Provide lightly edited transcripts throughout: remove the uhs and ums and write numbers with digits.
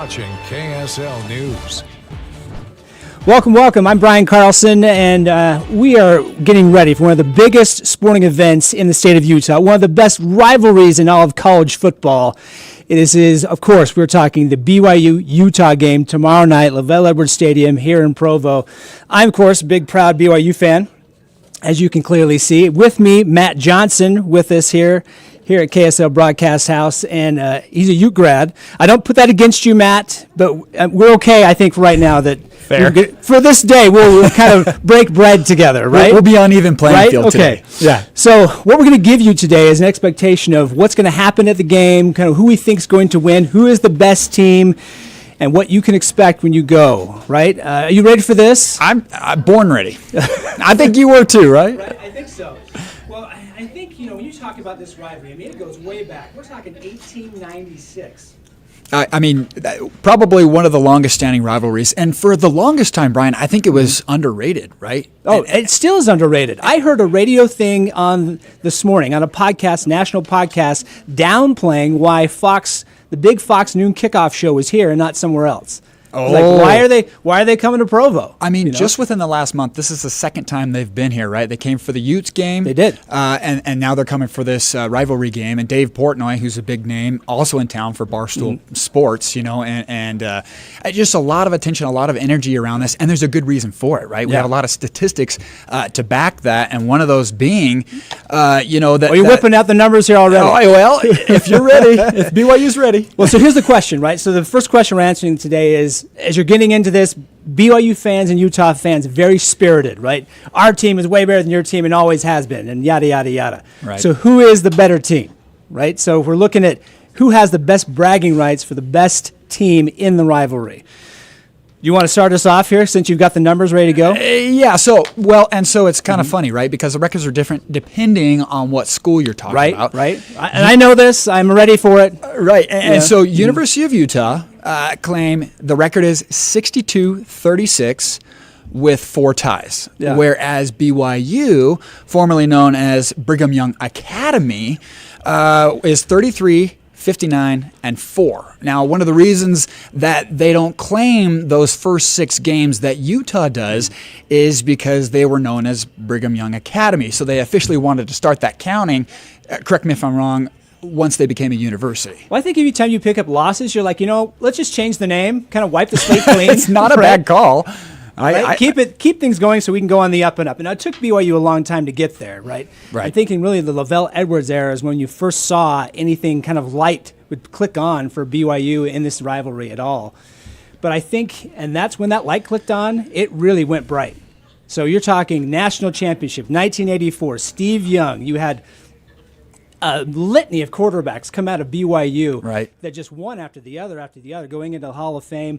watching KSL News. Welcome. I'm Brian Carlson, and we are getting ready for one of the biggest sporting events in the state of Utah, one of the best rivalries in all of college football. It is, of course, we're talking the BYU Utah game tomorrow night, LaVell Edwards Stadium here in Provo. I'm, of course, a big, proud BYU fan, as you can clearly see. With me, Matt Johnson, with us here at KSL Broadcast House, and he's a Ute grad. I don't put that against you, Matt, but we're okay, I think, right now that for this day we'll kind of break bread together, right? We'll be on even playing field today. Okay. Yeah. So what we're going to give you today is an expectation of what's going to happen at the game, kind of who we think is going to win, who is the best team, and what you can expect when you go, right? Are you ready for this? I'm born ready. I think you were too, right? Right, I think so. Well, I think, when you talk about this rivalry, it goes way back. We're talking 1896. Probably one of the longest standing rivalries. And for the longest time, Brian, I think it was underrated, right? Oh, it still is underrated. I heard a radio thing this morning on a podcast, national podcast, downplaying why the big Fox noon kickoff show was here and not somewhere else. Oh. Like, why are they coming to Provo? Just within the last month, this is the second time they've been here, right? They came for the Utes game. They did. And now they're coming for this rivalry game. And Dave Portnoy, who's a big name, also in town for Barstool Sports, and just a lot of attention, a lot of energy around this. And there's a good reason for it, right? We have a lot of statistics to back that. And one of those being, that... you're whipping out the numbers here already. Oh, well, if you're ready, if BYU's ready. Well, so here's the question, right? So the first question we're answering today is, as you're getting into this, BYU fans and Utah fans, very spirited, right? Our team is way better than your team and always has been, and yada, yada, yada. Right. So who is the better team, right? So if we're looking at who has the best bragging rights for the best team in the rivalry. You want to start us off here since you've got the numbers ready to go? So it's kind of funny, right? Because the records are different depending on what school you're talking about. Right. And I know this. I'm ready for it. Right. And so University of Utah claim the record is 62-36 with 4 ties. Yeah. Whereas BYU, formerly known as Brigham Young Academy, is 33 59 and 4. Now, one of the reasons that they don't claim those first 6 games that Utah does is because they were known as Brigham Young Academy. So they officially wanted to start that counting, correct me if I'm wrong, once they became a university. Well, I think every time you pick up losses, you're like, let's just change the name, kind of wipe the slate clean. It's not a bad call. Right? Keep things going so we can go on the up and up. And it took BYU a long time to get there, right? Right. I'm thinking really the LaVell Edwards era is when you first saw anything kind of light would click on for BYU in this rivalry at all. But I think, and that's when that light clicked on, it really went bright. So you're talking national championship, 1984, Steve Young. You had a litany of quarterbacks come out of BYU that just one after the other, going into the Hall of Fame.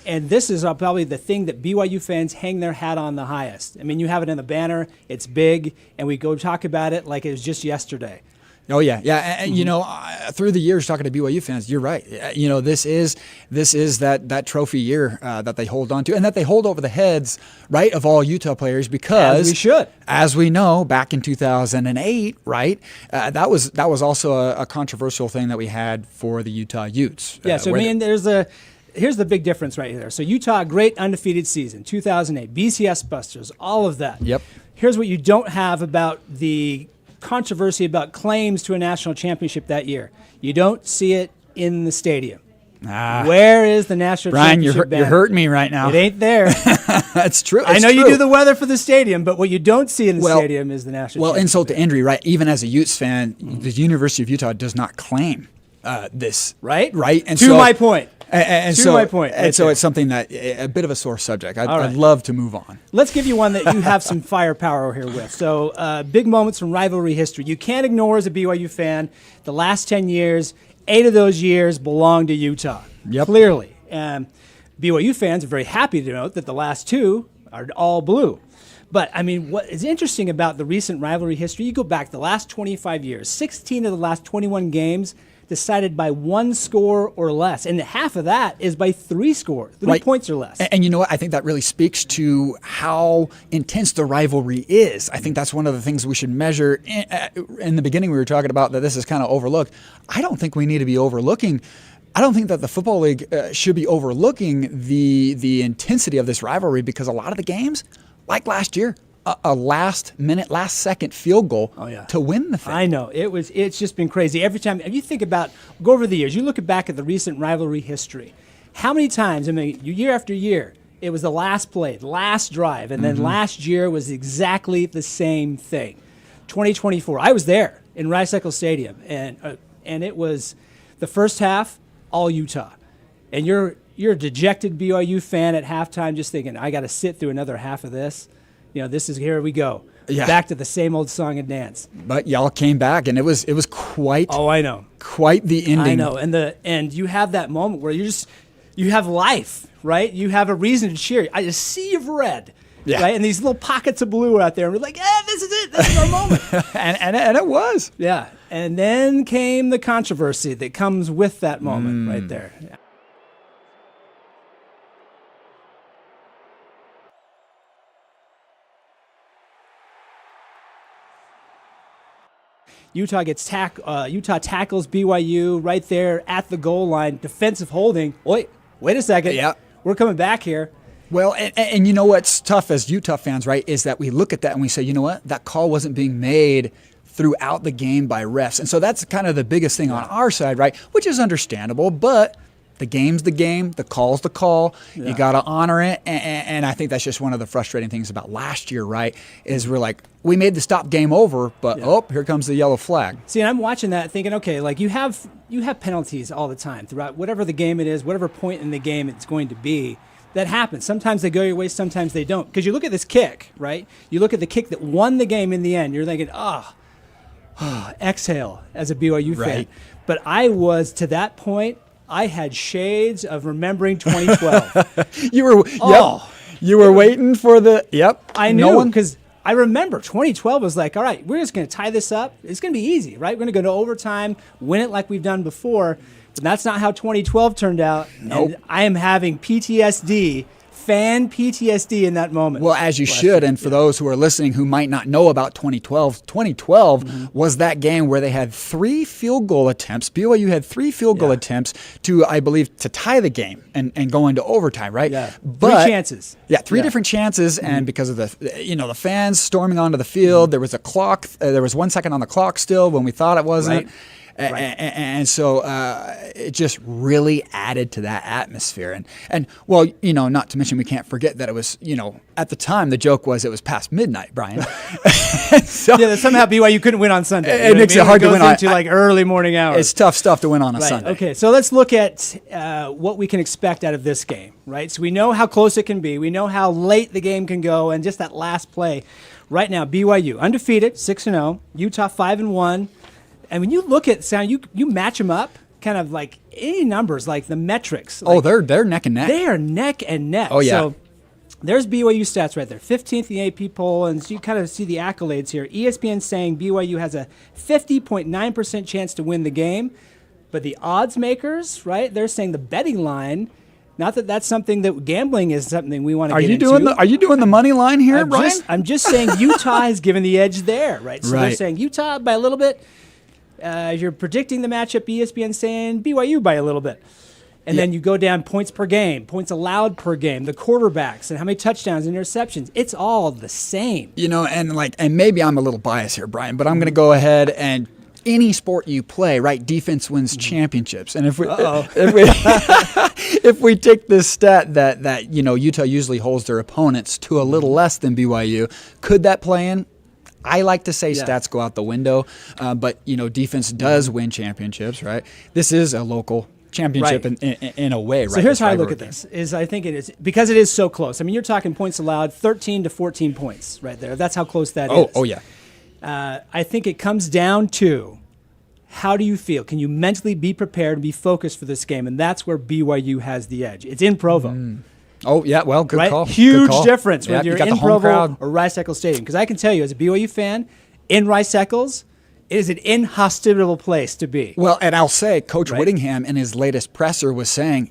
And this is probably the thing that BYU fans hang their hat on the highest. You have it in the banner, it's big, and we go talk about it like it was just yesterday. Oh, yeah. Yeah. And, through the years talking to BYU fans, you're right. This is that trophy year that they hold on to and that they hold over the heads, right, of all Utah players because as we should. As we know, back in 2008, right, that was also a controversial thing that we had for the Utah Utes. Yeah, here's the big difference right here. So Utah, great undefeated season, 2008, BCS Busters, all of that. Yep. Here's what you don't have about the controversy about claims to a national championship that year. You don't see it in the stadium. Where is the national championship banner? You're hurting me right now. It ain't there. That's true. I know you do the weather for the stadium, but what you don't see in the stadium is the national championship. Well, insult to injury, right? Even as a Utes fan, the University of Utah does not claim this. Right? And my point. My point. And so it's something that a bit of a sore subject. I'd love to move on. Let's give you one that you have some firepower here with. So big moments from rivalry history. You can't ignore as a BYU fan the last 10 years. 8 of those years belong to Utah. Yep. Clearly. BYU fans are very happy to note that the last 2 are all blue. But, what is interesting about the recent rivalry history, you go back the last 25 years, 16 of the last 21 games decided by 1 score or less. And half of that is by 3 points or less. And you know what? I think that really speaks to how intense the rivalry is. I think that's one of the things we should measure. In the beginning, we were talking about that this is kind of overlooked. I don't think we need to be overlooking I don't think that the Football League should be overlooking the intensity of this rivalry, because a lot of the games, like last year, a last-minute, last-second field goal to win the thing. I know. It's just been crazy. Every time, if you think about, go over the years, you look back at the recent rivalry history, how many times, I mean, year after year, it was the last play, the last drive, and then last year was exactly the same thing. 2024, I was there in Rice Eccles Stadium, and it was the first half, all Utah. And you're a dejected BYU fan at halftime just thinking, I got to sit through another half of this. This is, here we go. Yeah. Back to the same old song and dance. But y'all came back, and it was quite. Oh, I know. Quite the ending. I know, and you have that moment where you have life, right? You have a reason to cheer. A sea of red, right? And these little pockets of blue out there, and we're like, this is it. This is our moment. and it was. Yeah. And then came the controversy that comes with that moment right there. Yeah. Utah tackles BYU right there at the goal line. Defensive holding. Wait a second. Yeah. We're coming back here. Well, and you know what's tough as Utah fans, right, is that we look at that and we say, you know what, that call wasn't being made throughout the game by refs. And so that's kind of the biggest thing on our side, right, which is understandable, but the game's the game, the call's the call. Yeah. You got to honor it. And I think that's just one of the frustrating things about last year, right, is we're like, we made the stop game over, but here comes the yellow flag. See, and I'm watching that thinking, okay, like you have penalties all the time throughout whatever the game it is, whatever point in the game it's going to be. That happens. Sometimes they go your way, sometimes they don't. Because you look at this kick, right? You look at the kick that won the game in the end. You're thinking, exhale as a BYU fan. But I was, to that point, I had shades of remembering 2012. You were waiting for the, I knew, because I remember 2012 was like, all right, we're just going to tie this up. It's going to be easy, right? We're going to go to overtime, win it like we've done before. But that's not how 2012 turned out. Nope. And I am having PTSD, fan PTSD in that moment. Well, as you should. And for those who are listening who might not know about 2012 was that game where they had 3 field goal attempts. BYU had 3 field goal attempts to, I believe, to tie the game and go into overtime, right? Yeah. But, 3 chances. Yeah, 3 different chances. And because of the fans storming onto the field, there was a clock. There was 1 second on the clock still when we thought it wasn't. Right. And so it just really added to that atmosphere. And well, not to mention we can't forget that it was, at the time the joke was it was past midnight, Brian. So, that somehow BYU couldn't win on Sunday. It makes it hard to win into like early morning hours. It's tough stuff to win on a Sunday. Okay, so let's look at what we can expect out of this game, right? So we know how close it can be. We know how late the game can go, and just that last play. Right now, BYU undefeated, 6-0. Utah 5-1. And when you look at you match them up, kind of like any numbers, like the metrics. Like, they're neck and neck. They are neck and neck. Oh, yeah. So there's BYU stats right there, 15th in the AP poll, and so you kind of see the accolades here. ESPN saying BYU has a 50.9% chance to win the game, but the odds makers, right? They're saying the betting line. Not that that's something that gambling is something we want to get into. Are you doing the money line here, Brian? I'm just saying Utah has given the edge there, right? So they're saying Utah by a little bit. You're predicting the matchup, ESPN saying BYU by a little bit. And then you go down points per game, points allowed per game, the quarterbacks, and how many touchdowns and interceptions. It's all the same. And maybe I'm a little biased here, Brian, but I'm going to go ahead and any sport you play, right, defense wins championships. And if we take this stat that Utah usually holds their opponents to a little less than BYU, could that play in? I like to say stats go out the window, but defense does win championships, right? This is a local championship in a way, right? So here's how I look at this: I think it is because it is so close. I mean, you're talking points allowed, 13 to 14 points, right there. That's how close that is. Oh yeah. I think it comes down to how do you feel? Can you mentally be prepared and be focused for this game? And that's where BYU has the edge. It's in Provo. Oh, yeah, well, good call. Huge difference when you you're in Provo or Rice Eccles Stadium. Because I can tell you, as a BYU fan, in Rice Eccles, it is an inhospitable place to be. Well, and I'll say, Coach Whittingham in his latest presser was saying,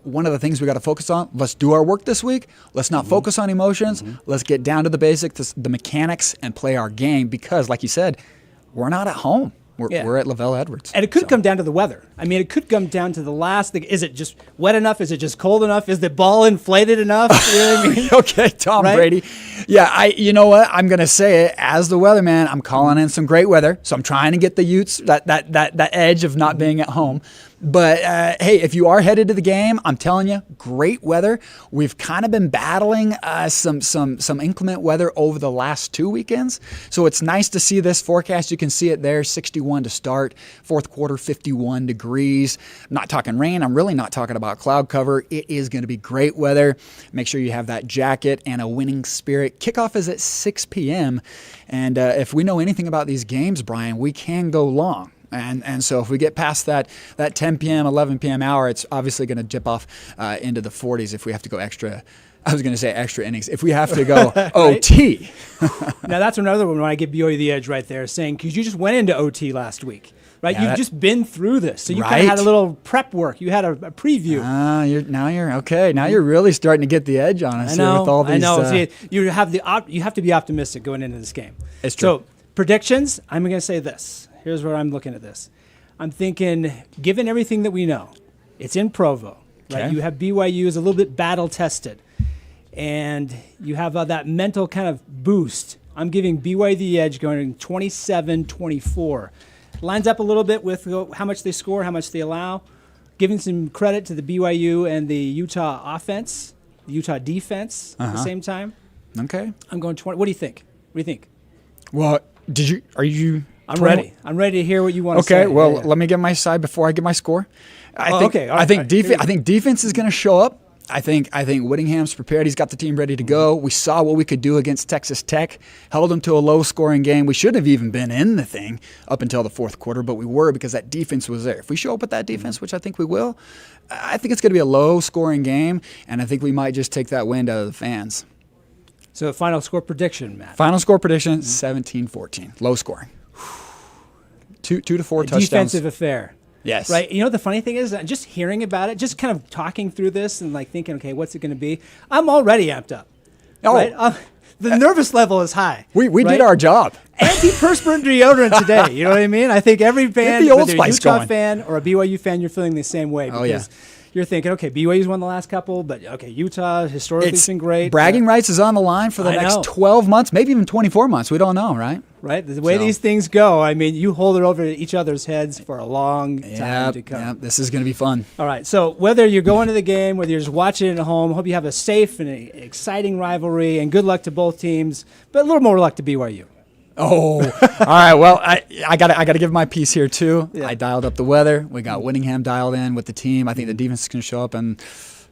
one of the things we got to focus on, let's do our work this week. Let's not focus on emotions. Let's get down to the basics, the mechanics, and play our game. Because, like you said, we're not at home. We're at LaVell Edwards. And it could come down to the weather. I mean, it could come down to the last thing. Is it just wet enough? Is it just cold enough? Is the ball inflated enough? You know what I mean? Okay, Tom Brady. Yeah, you know what? I'm going to say it. As the weatherman, I'm calling in some great weather. So I'm trying to get the Utes that edge of not being at home. But, hey, if you are headed to the game, I'm telling you, great weather. We've kind of been battling some inclement weather over the last 2 weekends. So it's nice to see this forecast. You can see it there, 61 to start, fourth quarter, 51 degrees. I'm not talking rain. I'm really not talking about cloud cover. It is going to be great weather. Make sure you have that jacket and a winning spirit. Kickoff is at 6 p.m. And if we know anything about these games, Brian, we can go long. And so if we get past that 10 p.m., 11 p.m. hour, it's obviously going to dip off into the 40s if we have to go extra. I was going to say extra innings. If we have to go OT. Now, that's another one when I give BYU the edge right there, saying, because you just went into OT last week, right? Yeah, you've just been through this. So you kind of had a little prep work. You had a preview. You're okay. Now you're really starting to get the edge on us here with all these. I know. See, you have to be optimistic going into this game. It's true. So predictions, I'm going to say this. Here's where I'm looking at this. I'm thinking, given everything that we know, it's in Provo, right? Okay. You have BYU is a little bit battle tested, and you have that mental kind of boost. I'm giving BYU the edge going 27-24. Lines up a little bit with how much they score, how much they allow. Giving some credit to the BYU and the Utah offense, the Utah defense at the same time. Okay. I'm going 20. What do you think? What do you think? Well, are you? I'm ready. I'm ready to hear what you want to say. Okay, well, let me get my side before I get my score. I think defense is going to show up. I think Whittingham's prepared. He's got the team ready to go. We saw what we could do against Texas Tech. Held them to a low-scoring game. We shouldn't have even been in the thing up until the fourth quarter, but we were because that defense was there. If we show up with that defense, which I think we will, I think it's going to be a low-scoring game, and I think we might just take that wind out of the fans. So final score prediction, Matt. Final score prediction, 17-14. Low scoring. 2 to 4 touchdowns. Defensive affair. Yes. Right. You know, the funny thing is, just hearing about it, just kind of talking through this and like thinking, okay, what's it going to be? I'm already amped up. Oh. Right? The nervous level is high. We did our job. Antiperspirant deodorant today. You know what I mean? I think every fan, the Old whether you're a Spice Utah going. fan or a BYU fan, you're feeling the same way. Because you're thinking, okay, BYU's won the last couple, but okay, Utah historically has been great. Bragging rights is on the line for the next 12 months, maybe even 24 months. We don't know, right? Right? The way these things go, I mean, you hold it over each other's heads for a long time to come. Yeah, this is going to be fun. All right, so whether you're going to the game, whether you're just watching it at home, hope you have a safe and exciting rivalry, and good luck to both teams, but a little more luck to BYU. Oh, all right. Well, I got to give my piece here too. Yeah. I dialed up the weather. We got Whittingham dialed in with the team. I think the defense is going to show up, and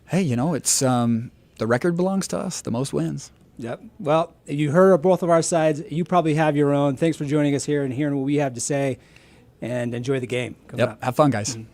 hey, it's the record belongs to us. The most wins. Yep. Well, you heard both of our sides. You probably have your own. Thanks for joining us here and hearing what we have to say, and enjoy the game. Have fun, guys. Mm-hmm.